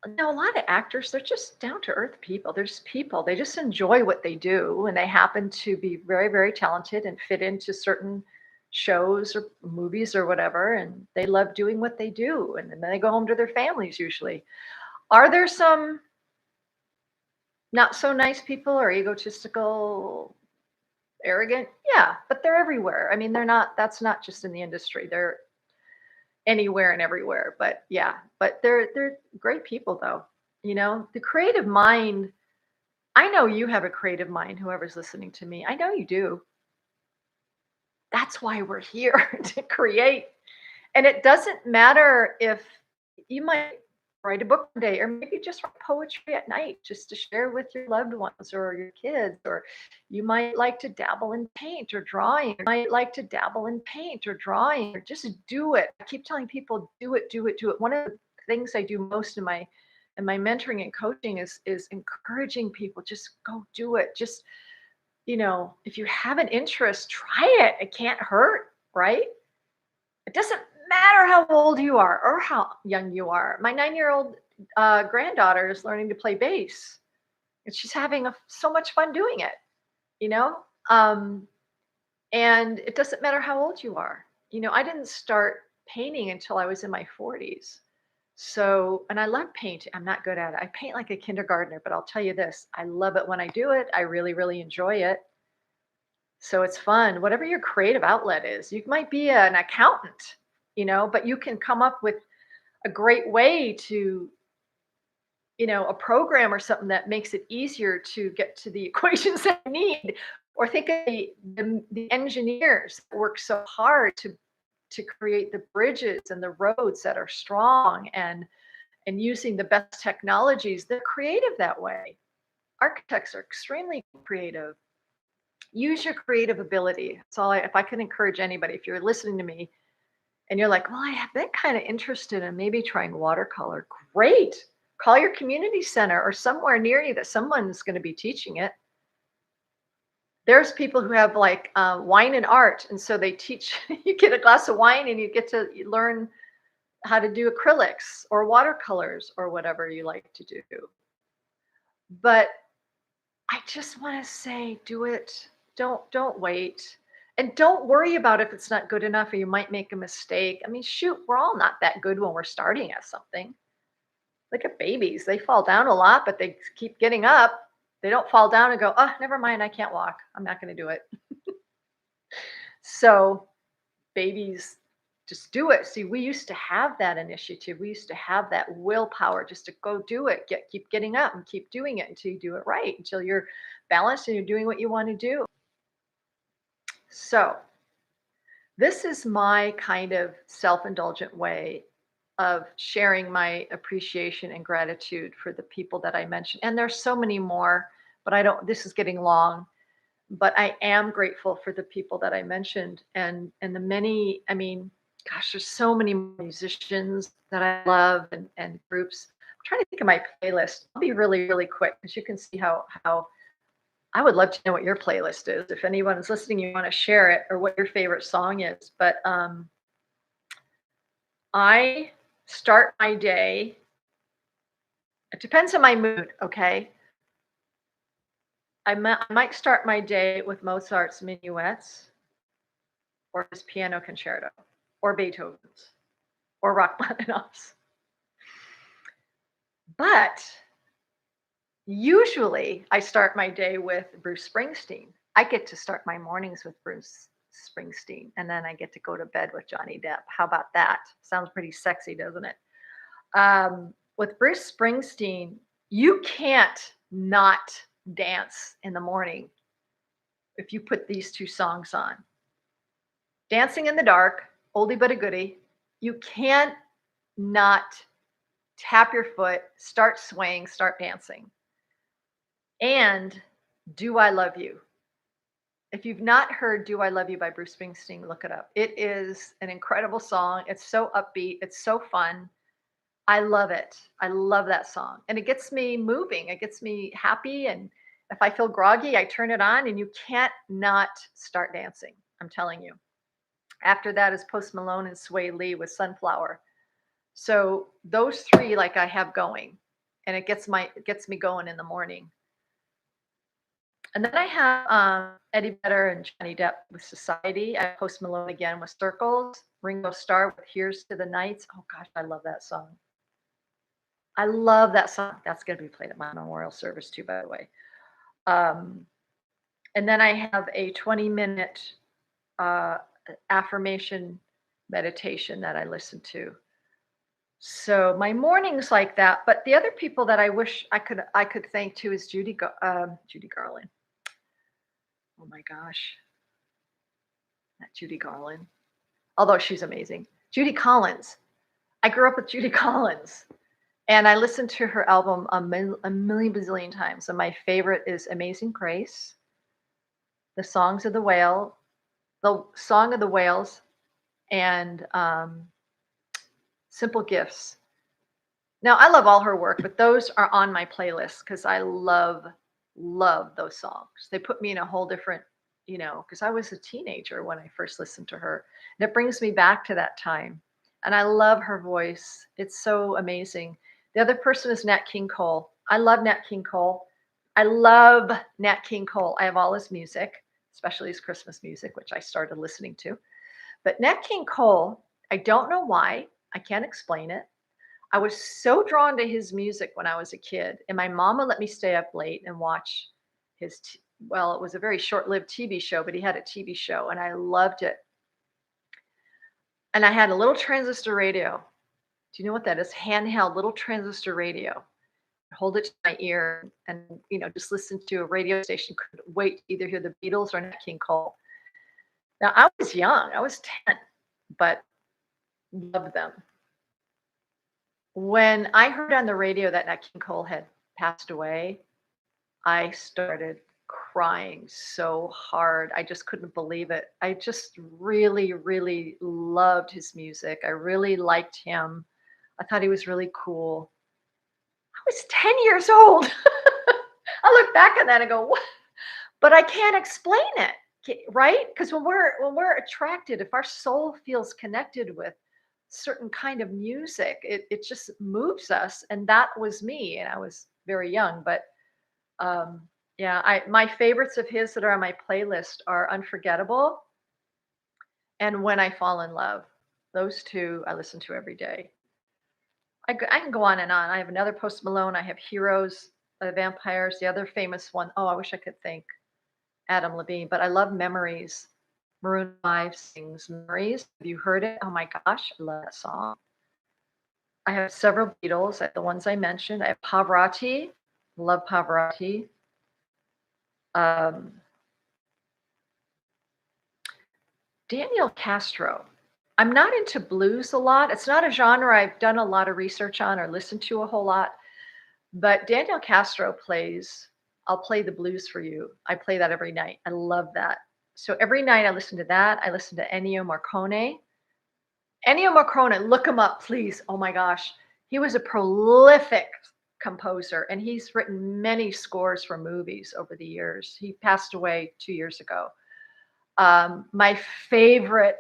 a lot of actors, they're just down to earth people. There's people, they just enjoy what they do, and they happen to be very, very talented and fit into certain shows or movies or whatever, and they love doing what they do, and then they go home to their families usually. Are there some not so nice people or egotistical, arrogant? Yeah, but they're everywhere. I mean, that's not just in the industry. They're anywhere and everywhere. But yeah, but they're great people though. The creative mind, I know you have a creative mind, whoever's listening to me. I know you do. That's why we're here, to create. And it doesn't matter if you might write a book one day, or maybe just write poetry at night just to share with your loved ones or your kids, or you might like to dabble in paint or drawing. You might like to dabble in paint or drawing, or just do it. I keep telling people, do it, do it, do it. One of the things I do most in my mentoring and coaching is encouraging people, just go do it. Just, if you have an interest, try it. It can't hurt, right? It doesn't matter how old you are or how young you are. My 9-year-old granddaughter is learning to play bass, and she's having so much fun doing it, you know? Um, and it doesn't matter how old you are. I didn't start painting until I was in my 40s. So, and I love painting. I'm not good at it. I paint like a kindergartner, but I'll tell you this, I love it when I do it. I really, really enjoy it. So it's fun. Whatever your creative outlet is, you might be an accountant, but you can come up with a great way to, a program or something that makes it easier to get to the equations that you need. Or think of the engineers that work so hard to create the bridges and the roads that are strong and using the best technologies. They're creative that way. Architects are extremely creative. Use your creative ability. That's all. If I can encourage anybody, if you're listening to me and you're like, well, I have been kind of interested in maybe trying watercolor, great. Call your community center or somewhere near you that someone's going to be teaching it. There's people who have like wine and art, and so they teach. You get a glass of wine and you get to learn how to do acrylics or watercolors or whatever you like to do. But I just want to say, do it. Don't wait. And don't worry about if it's not good enough or you might make a mistake. I mean, shoot, we're all not that good when we're starting at something. Look at babies. They fall down a lot, but they keep getting up. They don't fall down and go, oh, never mind, I can't walk. I'm not going to do it. So babies, just do it. See, we used to have that initiative. We used to have that willpower just to go do it. Keep getting up and keep doing it until you do it right, until you're balanced and you're doing what you want to do. So this is my kind of self-indulgent way of sharing my appreciation and gratitude for the people that I mentioned. And there's so many more, but this is getting long, but I am grateful for the people that I mentioned and the many, I mean, gosh, there's so many musicians that I love and groups. I'm trying to think of my playlist. I'll be really, really quick because you can see how I would love to know what your playlist is. If anyone is listening, you want to share it or what your favorite song is. But I start my day. It depends on my mood, okay? I might start my day with Mozart's minuets or his piano concerto or Beethoven's or Rachmaninoff's. But usually I start my day with Bruce Springsteen. I get to start my mornings with Bruce Springsteen, and then I get to go to bed with Johnny Depp. How about that? Sounds pretty sexy, doesn't it? With Bruce Springsteen, you can't not dance in the morning if you put these two songs on. Dancing in the Dark, oldie but a goodie. You can't not tap your foot, start swaying, start dancing. And Do I Love You? If you've not heard Do I Love You by Bruce Springsteen, look it up. It is an incredible song. It's so upbeat. It's so fun. I love it. I love that song. And it gets me moving. It gets me happy. And if I feel groggy, I turn it on and you can't not start dancing. I'm telling you. After that is Post Malone and Sway Lee with Sunflower. So those three, like I have going, and it gets me going in the morning. And then I have Eddie Vedder and Johnny Depp with Society. I have Post Malone again with Circles. Ringo Starr with Here's to the Nights. Oh gosh, I love that song. I love that song. That's going to be played at my memorial service too, by the way. And then I have a 20-minute affirmation meditation that I listen to. So my mornings like that. But the other people that I wish I could thank too is Judy Garland. Oh my gosh, not Judy Garland, although she's amazing. Judy Collins. I grew up with Judy Collins, and I listened to her album a million bazillion times. And my favorite is Amazing Grace, The Song of the Whales, and Simple Gifts. Now, I love all her work, but those are on my playlist because I love those songs. They put me in a whole different, because I was a teenager when I first listened to her. And it brings me back to that time. And I love her voice. It's so amazing. The other person is Nat King Cole. I love Nat King Cole. I love Nat King Cole. I have all his music, especially his Christmas music, which I started listening to. But Nat King Cole, I don't know why. I can't explain it. I was so drawn to his music when I was a kid, and my mama let me stay up late and watch his, well, it was a very short lived TV show, but he had a TV show, and I loved it. And I had a little transistor radio. Do you know what that is? Handheld little transistor radio. Hold it to my ear and, just listen to a radio station. Couldn't wait to either hear the Beatles or Nat King Cole. Now, I was young, I was 10, but loved them. When I heard on the radio that Nat King Cole had passed away, I started crying so hard. I just couldn't believe it. I just really, really loved his music. I really liked him. I thought he was really cool. I was 10 years old. I look back on that and go, what? But I can't explain it, right? Because when we're attracted, if our soul feels connected with certain kind of music, it just moves us. And that was me. And I was very young, but yeah, my favorites of his that are on my playlist are Unforgettable and When I Fall in Love. Those two I listen to every day. I can go on and on. I have another Post Malone. I have Heroes, Vampires. The other famous one, oh, I wish I could think, Adam Levine. But I love Memories. Maroon 5 sings Memories. Have you heard it? Oh my gosh, I love that song. I have several Beatles, the ones I mentioned. I have Pavarotti. Love Pavarotti. Daniel Castro. I'm not into blues a lot. It's not a genre I've done a lot of research on or listened to a whole lot. But Daniel Castro plays, I'll play the blues for you. I play that every night. I love that. So every night I listen to that. I listen to Ennio Morricone. Ennio Morricone, look him up, please. Oh my gosh. He was a prolific composer and he's written many scores for movies over the years. He passed away 2 years ago. My favorite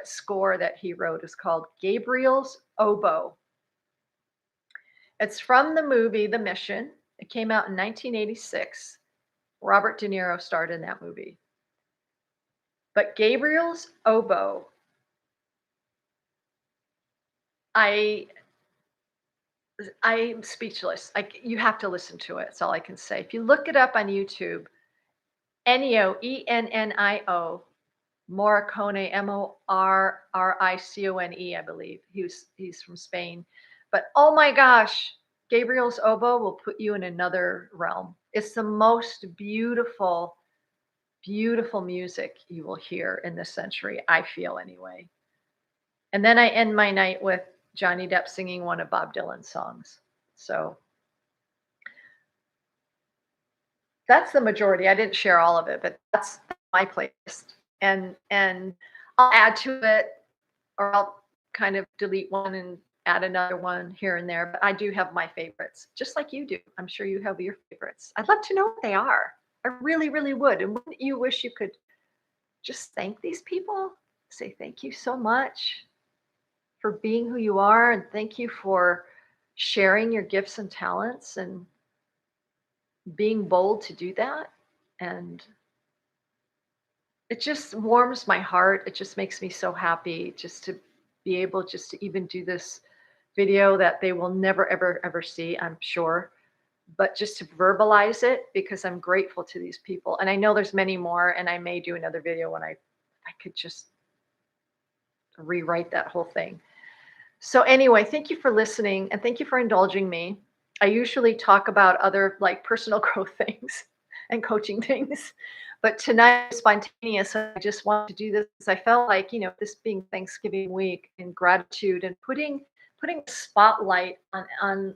score that he wrote is called Gabriel's Oboe. It's from the movie The Mission. It came out in 1986. Robert De Niro starred in that movie. But Gabriel's Oboe, I'm speechless. You have to listen to it. That's all I can say. If you look it up on YouTube, Ennio, Ennio, Morricone, Morricone, I believe. He's from Spain. But oh my gosh, Gabriel's Oboe will put you in another realm. It's the most beautiful, beautiful music you will hear in this century, I feel anyway. And then I end my night with Johnny Depp singing one of Bob Dylan's songs. So that's the majority. I didn't share all of it, but that's my playlist. And I'll add to it, or I'll kind of delete one and add another one here and there. But I do have my favorites, just like you do. I'm sure you have your favorites. I'd love to know what they are. I really, really would. And wouldn't you wish you could just thank these people? Say thank you so much for being who you are, and thank you for sharing your gifts and talents and being bold to do that. And it just warms my heart. It just makes me so happy just to be able just to even do this video that they will never, ever, ever see, I'm sure. But just to verbalize it, because I'm grateful to these people. And I know there's many more, and I may do another video when I could just rewrite that whole thing. So anyway, thank you for listening, and thank you for indulging me. I usually talk about other like personal growth things and coaching things, but tonight was spontaneous. I just wanted to do this. I felt like, this being Thanksgiving week, and gratitude and putting a spotlight on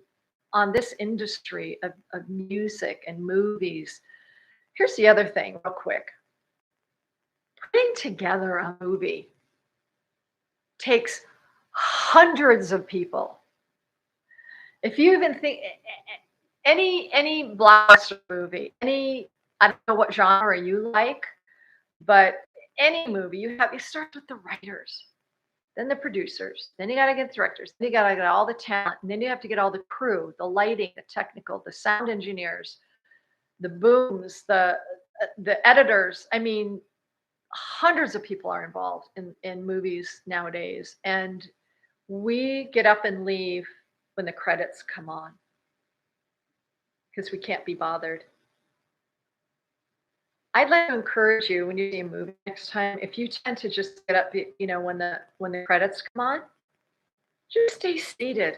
this industry of music and movies. Here's the other thing real quick. Putting together a movie takes hundreds of people. If you even think any blockbuster movie, I don't know what genre you like, but any movie, you start with the writers. then the producers, then you got to get directors, then you got to get all the talent, and then you have to get all the crew, the lighting, the technical, the sound engineers, the booms, the editors. I mean, hundreds of people are involved in movies nowadays, and we get up and leave when the credits come on because we can't be bothered. I'd like to encourage you when you see a movie next time, if you tend to just get up, when the credits come on, just stay seated.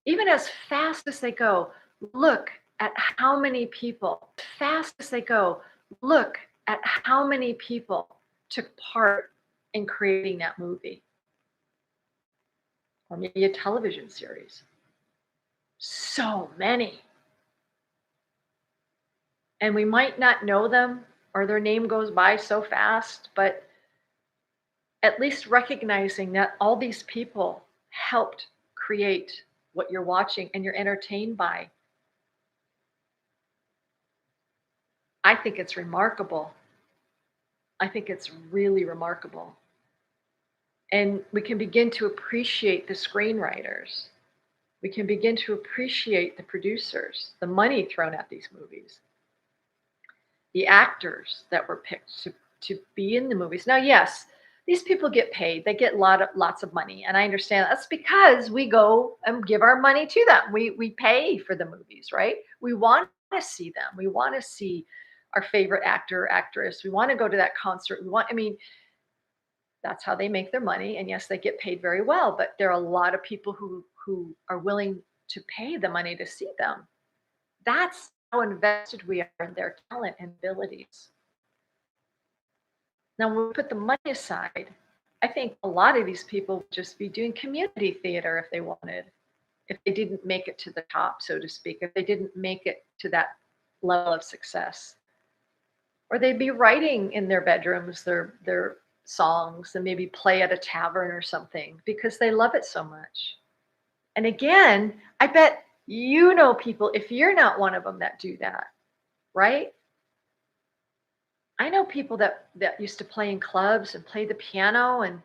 Even as fast as they go, look at how many people, fast as they go, look at how many people took part in creating that movie or maybe a television series. So many. And we might not know them or their name goes by so fast, but at least recognizing that all these people helped create what you're watching and you're entertained by. I think it's remarkable. I think it's really remarkable. And we can begin to appreciate the screenwriters. We can begin to appreciate the producers, the money thrown at these movies, the actors that were picked to be in the movies. Now, yes, these people get paid. They get lots of money. And I understand that's because we go and give our money to them. We pay for the movies, right? We want to see them. We want to see our favorite actor or actress. We want to go to that concert. That's how they make their money. And yes, they get paid very well, but there are a lot of people who are willing to pay the money to see them. That's how invested we are in their talent and abilities. Now, when we put the money aside, I think a lot of these people would just be doing community theater if they wanted, if they didn't make it to the top, so to speak, if they didn't make it to that level of success. Or they'd be writing in their bedrooms their songs and maybe play at a tavern or something because they love it so much. And again, I bet you know people, if you're not one of them, that do that, right? I know people that used to play in clubs and play the piano and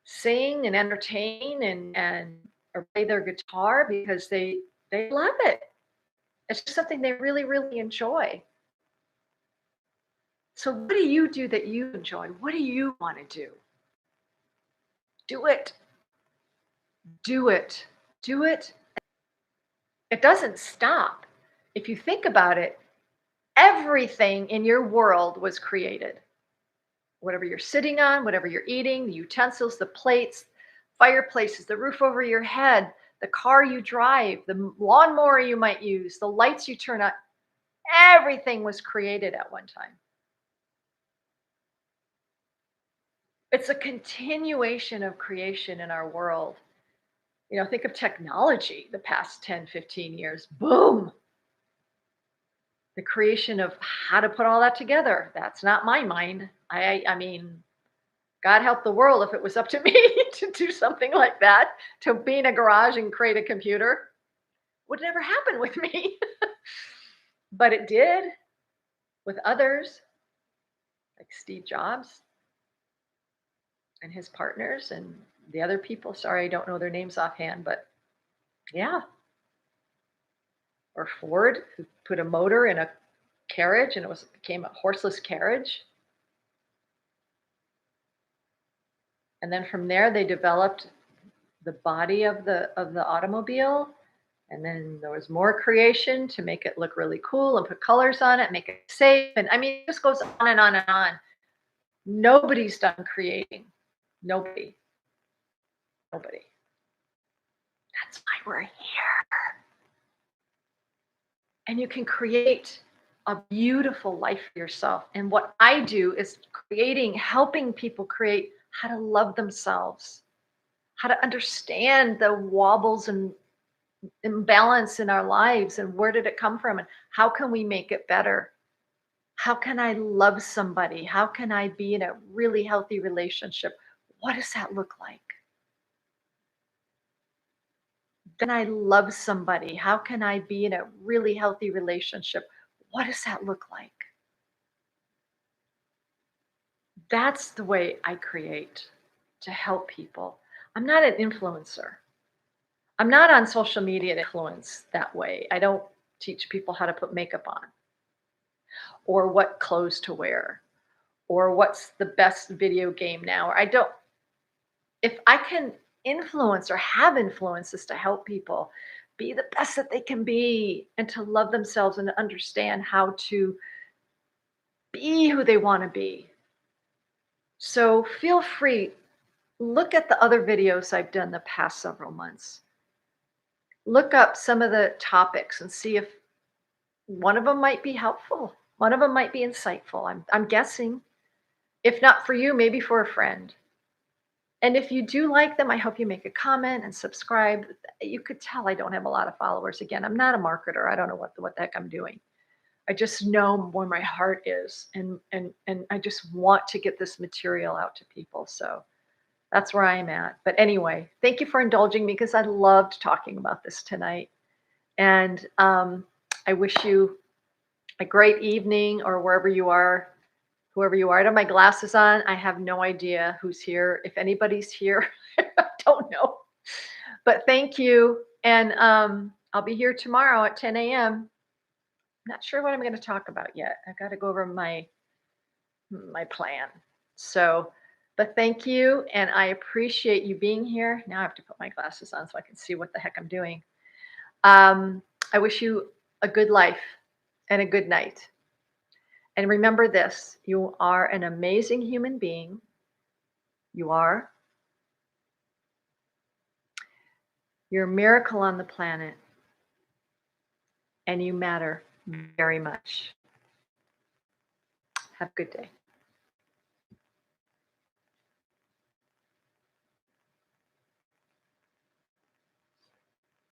sing and entertain and or play their guitar because they love it. It's just something they really, really enjoy. So what do you do that you enjoy? What do you want to do? Do it. Do it. Do it. It doesn't stop. If you think about it, everything in your world was created. Whatever you're sitting on, whatever you're eating, the utensils, the plates, fireplaces, the roof over your head, the car you drive, the lawnmower you might use, the lights you turn on, everything was created at one time. It's a continuation of creation in our world. Think of technology the past 10, 15 years. Boom. The creation of how to put all that together. That's not my mind. I mean, God help the world if it was up to me to do something like that, to be in a garage and create a computer. Would never happen with me. But it did with others, like Steve Jobs and his partners and the other people. Sorry, I don't know their names offhand, but yeah. Or Ford, who put a motor in a carriage and it became a horseless carriage. And then from there, they developed the body of the automobile. And then there was more creation to make it look really cool and put colors on it, make it safe. And I mean, it just goes on and on and on. Nobody's done creating. Nobody. That's why we're here. And you can create a beautiful life for yourself. And what I do is helping people create how to love themselves, how to understand the wobbles and imbalance in our lives and where did it come from and how can we make it better? How can I love somebody? How can I be in a really healthy relationship? What does that look like? Then I love somebody. How can I be in a really healthy relationship? What does that look like? That's the way I create to help people. I'm not an influencer. I'm not on social media to influence that way. I don't teach people how to put makeup on or what clothes to wear or what's the best video game now. Or I don't, if I can influence or have influences to help people be the best that they can be and to love themselves and to understand how to be who they want to be. So feel free, look at the other videos I've done the past several months. Look up some of the topics and see if one of them might be helpful. One of them might be insightful. I'm guessing. If not for you, maybe for a friend. And if you do like them, I hope you make a comment and subscribe. You could tell I don't have a lot of followers. Again, I'm not a marketer. I don't know what the heck I'm doing. I just know where my heart is, and I just want to get this material out to people. So that's where I'm at. But anyway, thank you for indulging me because I loved talking about this tonight. And I wish you a great evening or wherever you are, whoever you are. I don't have my glasses on. I have no idea who's here. If anybody's here, I don't know. But thank you. And I'll be here tomorrow at 10 a.m. Not sure what I'm going to talk about yet. I got to go over my plan. So, but thank you, and I appreciate you being here. Now I have to put my glasses on so I can see what the heck I'm doing. I wish you a good life and a good night. And remember this: you are an amazing human being. You are. You're a miracle on the planet, and you matter very much. Have a good day.